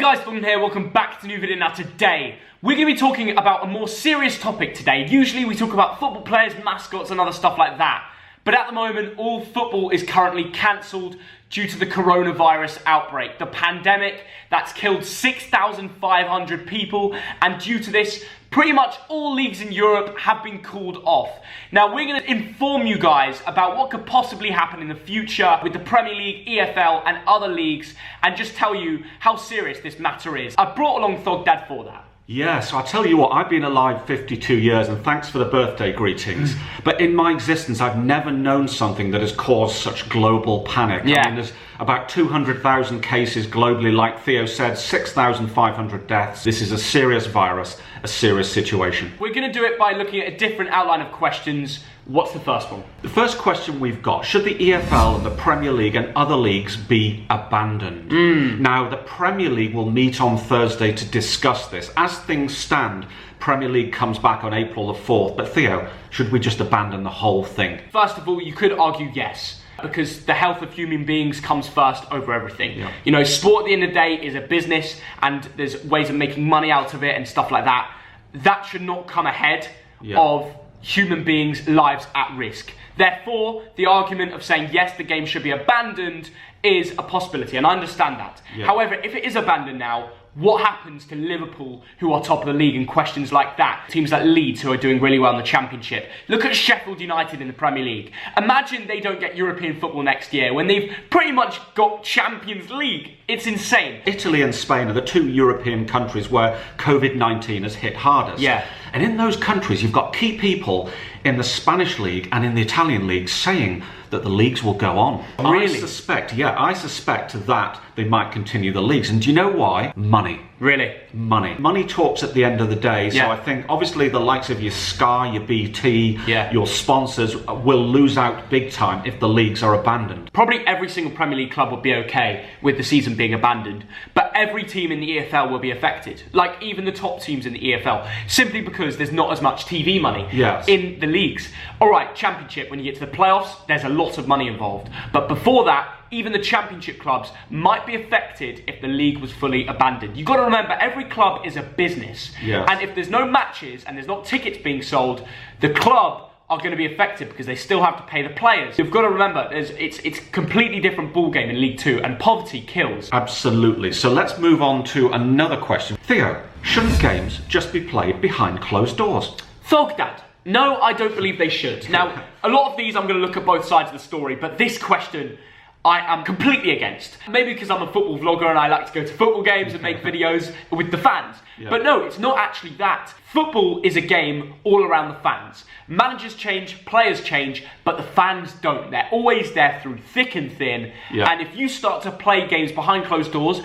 guys, thogden here, welcome back to a new video. Now today, we're going to be talking about a more serious topic today. Usually we talk about football players, mascots and other stuff like that. But at the moment, all football is currently cancelled due to the coronavirus outbreak. The pandemic that's killed 6,500 people, and due to this, pretty much all leagues in Europe have been called off. Now we're going to inform you guys about what could possibly happen in the future with the Premier League, EFL and other leagues, and just tell you how serious this matter is. I brought along Thogdad for that. Yeah, so I tell you what, I've been alive 52 years and thanks for the birthday greetings. But in my existence, I've never known something that has caused such global panic. Yeah. I mean, there's about 200,000 cases globally, like Theo said, 6,500 deaths. This is a serious virus, a serious situation. We're going to do it by looking at a different outline of questions. What's the first one? The first question we've got, should the EFL and the Premier League and other leagues be abandoned? Now, the Premier League will meet on Thursday to discuss this. As things stand, Premier League comes back on April the 4th. But Theo, should we just abandon the whole thing? First of all, you could argue yes, because the health of human beings comes first over everything. Yeah. You know, sport at the end of the day is a business and there's ways of making money out of it and stuff like that. That should not come ahead of human beings' lives at risk. Therefore, the argument of saying yes, the game should be abandoned is a possibility, and I understand that. However, if it is abandoned now, what happens to Liverpool, who are top of the league, and questions like that? Teams like Leeds, who are doing really well in the Championship. Look at Sheffield United in the Premier League. Imagine they don't get European football next year when they've pretty much got Champions League. It's insane. Italy and Spain are the two European countries where COVID-19 has hit hardest. Yeah. And in those countries, you've got key people in the Spanish league and in the Italian league saying that the leagues will go on. Really? I suspect that they might continue the leagues. And do you know why? Money. Really? Money. Money talks at the end of the day. So Yeah. I think obviously the likes of your Sky, your BT, Yeah. your sponsors will lose out big time if the leagues are abandoned. Probably every single Premier League club would be okay with the season being abandoned, but every team in the EFL will be affected, like even the top teams in the EFL, simply because there's not as much TV money in the leagues. Alright, Championship, when you get to the playoffs, there's a lot of money involved, but before that, even the Championship clubs might be affected if the league was fully abandoned. You've got to remember, every club is a business, and if there's no matches and there's not tickets being sold, the club are going to be affected because they still have to pay the players. You've got to remember, it's a completely different ball game in League 2, and poverty kills. Absolutely. So let's move on to another question. Theo, shouldn't games just be played behind closed doors? Thogdad. No, I don't believe they should. Now, a lot of these I'm going to look at both sides of the story, but this question I am completely against. Maybe because I'm a football vlogger and I like to go to football games and make videos with the fans. But no, it's not actually that. Football is a game all around the fans. Managers change, players change, but the fans don't. They're always there through thick and thin. And if you start to play games behind closed doors,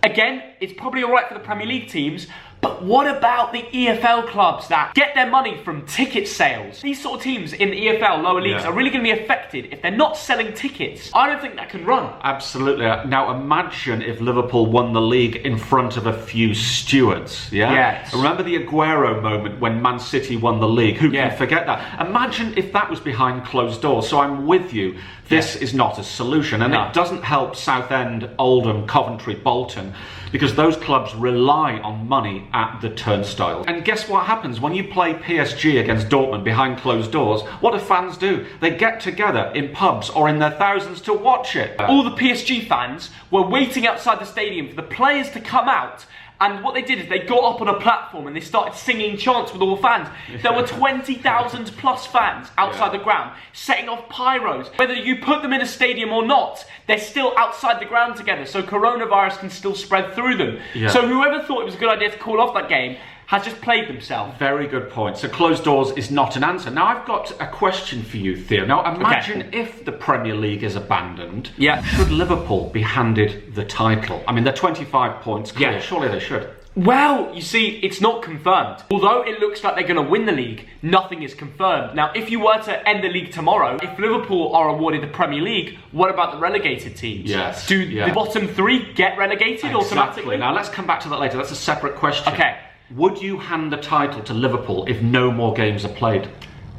again, it's probably alright for the Premier League teams, but what about the EFL clubs that get their money from ticket sales? These sort of teams in the EFL, lower leagues, are really going to be affected if they're not selling tickets. I don't think that can run. Absolutely. Now imagine if Liverpool won the league in front of a few stewards. Yes. Remember the Aguero moment when Man City won the league? Who can forget that? Imagine if that was behind closed doors. So I'm with you. This is not a solution, and it doesn't help Southend, Oldham, Coventry, Bolton, because those clubs rely on money at the turnstile. And guess what happens when you play PSG against Dortmund behind closed doors? What do fans do? They get together in pubs or in their thousands to watch it. All the PSG fans were waiting outside the stadium for the players to come out, and what they did is they got up on a platform and they started singing chants with all the fans. There were 20,000 plus fans outside the ground, setting off pyros. Whether you put them in a stadium or not, they're still outside the ground together, so coronavirus can still spread through them. So whoever thought it was a good idea to call off that game has just played themselves. Very good point. So closed doors is not an answer. Now I've got a question for you, Theo. Now imagine if the Premier League is abandoned, should Liverpool be handed the title? I mean, they're 25 points clear. Surely they should. Well, you see, it's not confirmed. Although it looks like they're going to win the league, nothing is confirmed. Now, if you were to end the league tomorrow, if Liverpool are awarded the Premier League, what about the relegated teams? Do the bottom three get relegated automatically? Now, let's come back to that later. That's a separate question. Okay. Would you hand the title to Liverpool if no more games are played?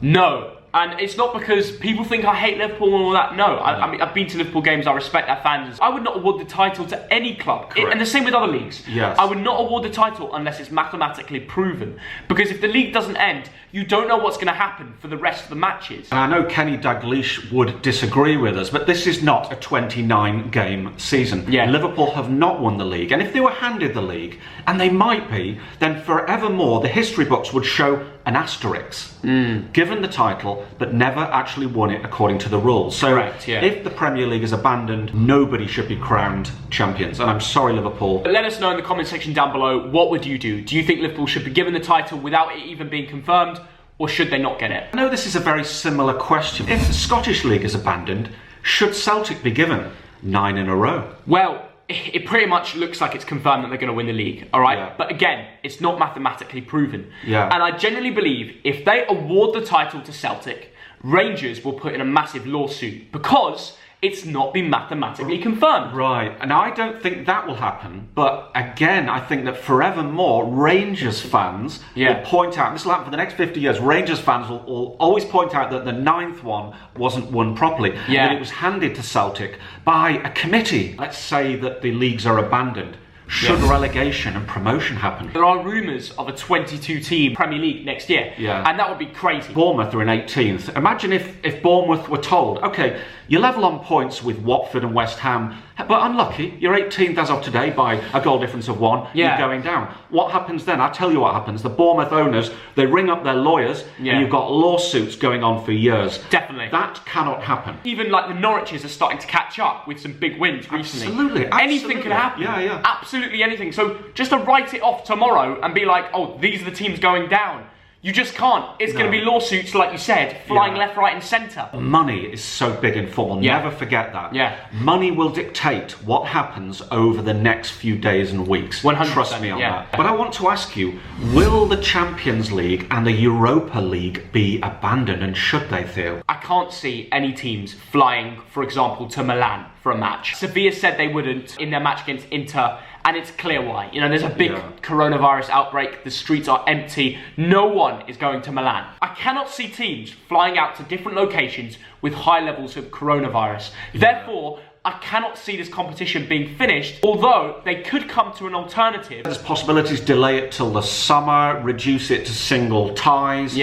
No. And it's not because people think I hate Liverpool and all that. No, I mean, I've been to Liverpool games, I respect their fans. I would not award the title to any club. And the same with other leagues. Yes. I would not award the title unless it's mathematically proven. Because if the league doesn't end, you don't know what's going to happen for the rest of the matches. And I know Kenny Dalglish would disagree with us, but this is not a 29-game season. Yeah. Liverpool have not won the league. And if they were handed the league, and they might be, then forevermore the history books would show an asterisk, given the title, but never actually won it according to the rules. So Correct, yeah. if the Premier League is abandoned, nobody should be crowned champions. And I'm sorry, Liverpool. But let us know in the comment section down below, what would you do? Do you think Liverpool should be given the title without it even being confirmed, or should they not get it? I know this is a very similar question. If the Scottish League is abandoned, should Celtic be given 9 in a row? Well, it pretty much looks like it's confirmed that they're going to win the league, all right? Yeah. But again, it's not mathematically proven. Yeah. And I genuinely believe if they award the title to Celtic, Rangers will put in a massive lawsuit because it's not been mathematically confirmed. Right, and I don't think that will happen, but again, I think that forevermore, Rangers fans will point out, this will happen for the next 50 years, Rangers fans will always point out that the 9th one wasn't won properly, that it was handed to Celtic by a committee. Let's say that the leagues are abandoned. Should relegation and promotion happen? There are rumours of a 22-team Premier League next year, and that would be crazy. Bournemouth are in 18th. Imagine if Bournemouth were told, okay, you're level on points with Watford and West Ham, but unlucky, you're 18th as of today by a goal difference of 1, you're going down. What happens then? I'll tell you what happens. The Bournemouth owners, they ring up their lawyers, and you've got lawsuits going on for years. Definitely. That cannot happen. Even like the Norwiches are starting to catch up with some big wins recently. Absolutely. Anything can happen. Yeah. Absolutely anything. So just to write it off tomorrow and be like, oh, these are the teams going down. You just can't. It's going to be lawsuits, like you said, flying left, right and centre. Money is so big in football. Never forget that. Yeah. Money will dictate what happens over the next few days and weeks. 100%. Trust me on that. But I want to ask you, will the Champions League and the Europa League be abandoned, and should they, Theo? I can't see any teams flying, for example, to Milan for a match. Sevilla said they wouldn't in their match against Inter, and it's clear why. You know, there's a big coronavirus outbreak, the streets are empty, no one is going to Milan. I cannot see teams flying out to different locations with high levels of coronavirus. Therefore, I cannot see this competition being finished, although they could come to an alternative. There's possibilities, delay it till the summer, reduce it to single ties.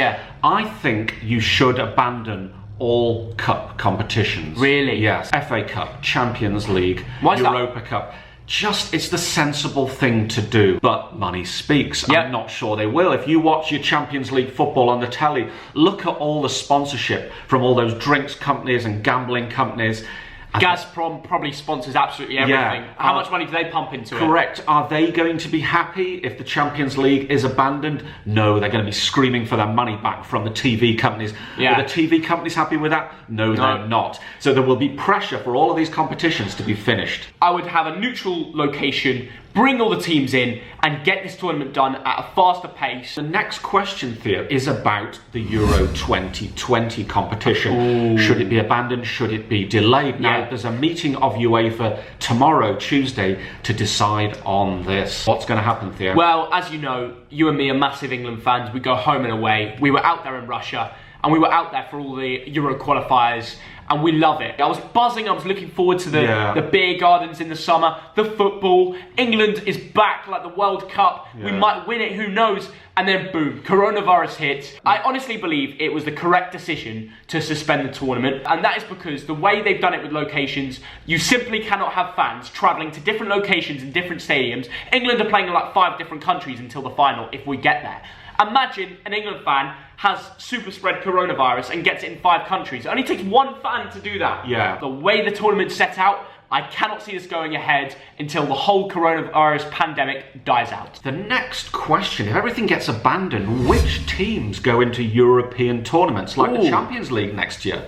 I think you should abandon all cup competitions. Really? Yes. FA Cup, Champions League, Europa Cup. It's the sensible thing to do. But money speaks. I'm not sure they will. If you watch your Champions League football on the telly, look at all the sponsorship from all those drinks companies and gambling companies. Gazprom probably sponsors absolutely everything. How much money do they pump into it? Correct. Are they going to be happy if the Champions League is abandoned? No, they're going to be screaming for their money back from the TV companies. Are the TV companies happy with that? No, they're not. So there will be pressure for all of these competitions to be finished. I would have a neutral location, bring all the teams in, and get this tournament done at a faster pace. The next question, Theo, is about the Euro 2020 competition. Should it be abandoned? Should it be delayed? Now, there's a meeting of UEFA tomorrow, Tuesday, to decide on this. What's going to happen, Theo? Well, as you know, you and me are massive England fans. We go home and away. We were out there in Russia, and we were out there for all the Euro qualifiers, and we love it. I was buzzing, I was looking forward to the beer gardens in the summer, the football. England is back, like the World Cup. We might win it, who knows? And then boom, coronavirus hits. I honestly believe it was the correct decision to suspend the tournament, and that is because the way they've done it with locations, you simply cannot have fans travelling to different locations in different stadiums. England are playing in like 5 different countries until the final, if we get there. Imagine an England fan has super spread coronavirus and gets it in 5 countries. It only takes 1 fan to do that. The way the tournament's set out, I cannot see this going ahead until the whole coronavirus pandemic dies out. The next question, if everything gets abandoned, which teams go into European tournaments like the Champions League next year?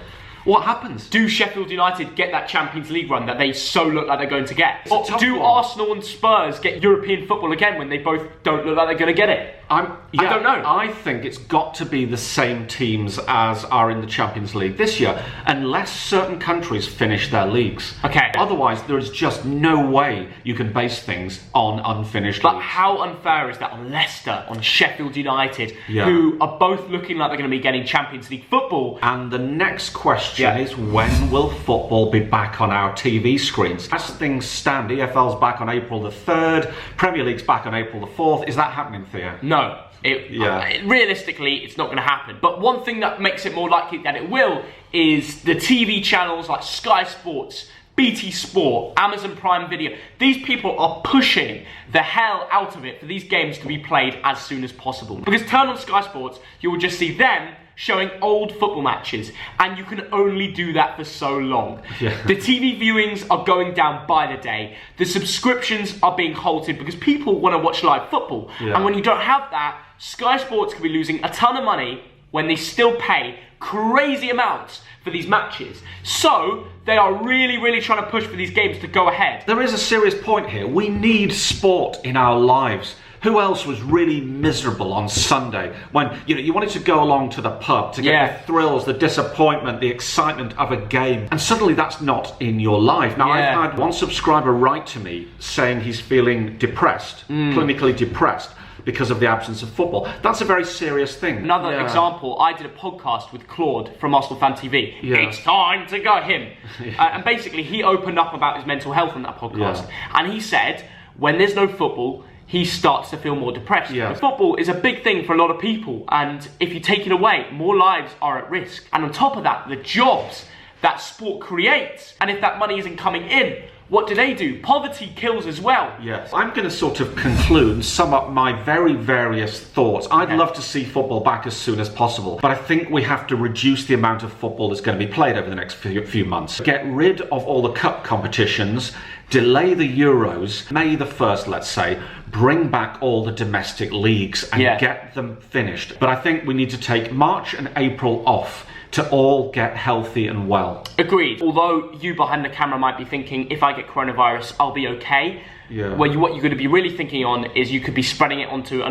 what happens? Do Sheffield United get that Champions League run that they so look like they're going to get? Or do one. Arsenal and Spurs get European football again when they both don't look like they're going to get it? I don't know. I think it's got to be the same teams as are in the Champions League this year, unless certain countries finish their leagues. Okay. Otherwise, there is just no way you can base things on unfinished leagues. But how unfair is that on Leicester, on Sheffield United, who are both looking like they're going to be getting Champions League football? And the next question is, when will football be back on our TV screens? As things stand, EFL's back on April the 3rd, Premier League's back on April the 4th. Is that happening, Theo? No. Realistically, it's not going to happen. But one thing that makes it more likely that it will is the TV channels like Sky Sports, BT Sport, Amazon Prime Video. These people are pushing the hell out of it for these games to be played as soon as possible. Because turn on Sky Sports, you will just see them showing old football matches, and you can only do that for so long. The TV viewings are going down by the day. The subscriptions are being halted because people want to watch live football. And when you don't have that, Sky Sports could be losing a ton of money when they still pay crazy amounts for these matches. So they are really, really trying to push for these games to go ahead. There is a serious point here. We need sport in our lives. Who else was really miserable on Sunday when you wanted to go along to the pub to get the thrills, the disappointment, the excitement of a game, and suddenly that's not in your life. Now, I've had one subscriber write to me saying he's feeling depressed, clinically depressed, because of the absence of football. That's a very serious thing. Another example, I did a podcast with Claude from Arsenal Fan TV. It's time to go him. And basically he opened up about his mental health on that podcast. And he said, when there's no football, he starts to feel more depressed. Football is a big thing for a lot of people, and if you take it away, more lives are at risk. And on top of that, the jobs that sport creates, and if that money isn't coming in, what do? Poverty kills as well. I'm going to sort of conclude and sum up my very various thoughts. I'd love to see football back as soon as possible, but I think we have to reduce the amount of football that's going to be played over the next few months. Get rid of all the cup competitions, delay the Euros, May the 1st, let's say, bring back all the domestic leagues and get them finished. But I think we need to take March and April off to all get healthy and well. Agreed. Although you behind the camera might be thinking, if I get coronavirus, I'll be okay. Well, what you're going to be really thinking on is you could be spreading it onto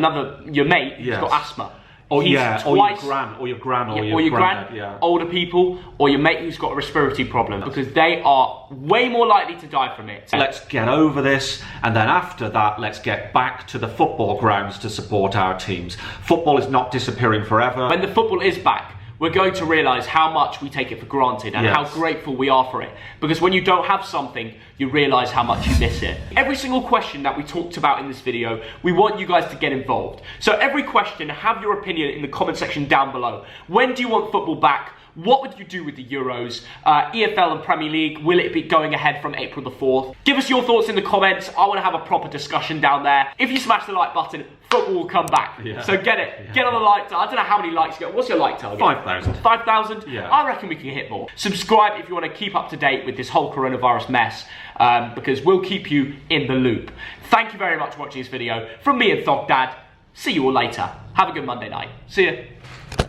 your mate who's got asthma. Or your gran, or your granddad, older people, or your mate who's got a respiratory problem, because they are way more likely to die from it. Let's get over this, and then after that, let's get back to the football grounds to support our teams. Football is not disappearing forever. When the football is back, we're going to realise how much we take it for granted and how grateful we are for it. Because when you don't have something, you realise how much you miss it. Every single question that we talked about in this video, we want you guys to get involved. So every question, have your opinion in the comment section down below. When do you want football back? What would you do with the Euros? EFL and Premier League, will it be going ahead from April the 4th? Give us your thoughts in the comments. I want to have a proper discussion down there. If you smash the like button, football will come back. So get it. Get on the like target. I don't know how many likes you get. What's your like target? 5,000. 5,000? I reckon we can hit more. Subscribe if you want to keep up to date with this whole coronavirus mess, because we'll keep you in the loop. Thank you very much for watching this video. From me and Thog Dad, see you all later. Have a good Monday night. See ya.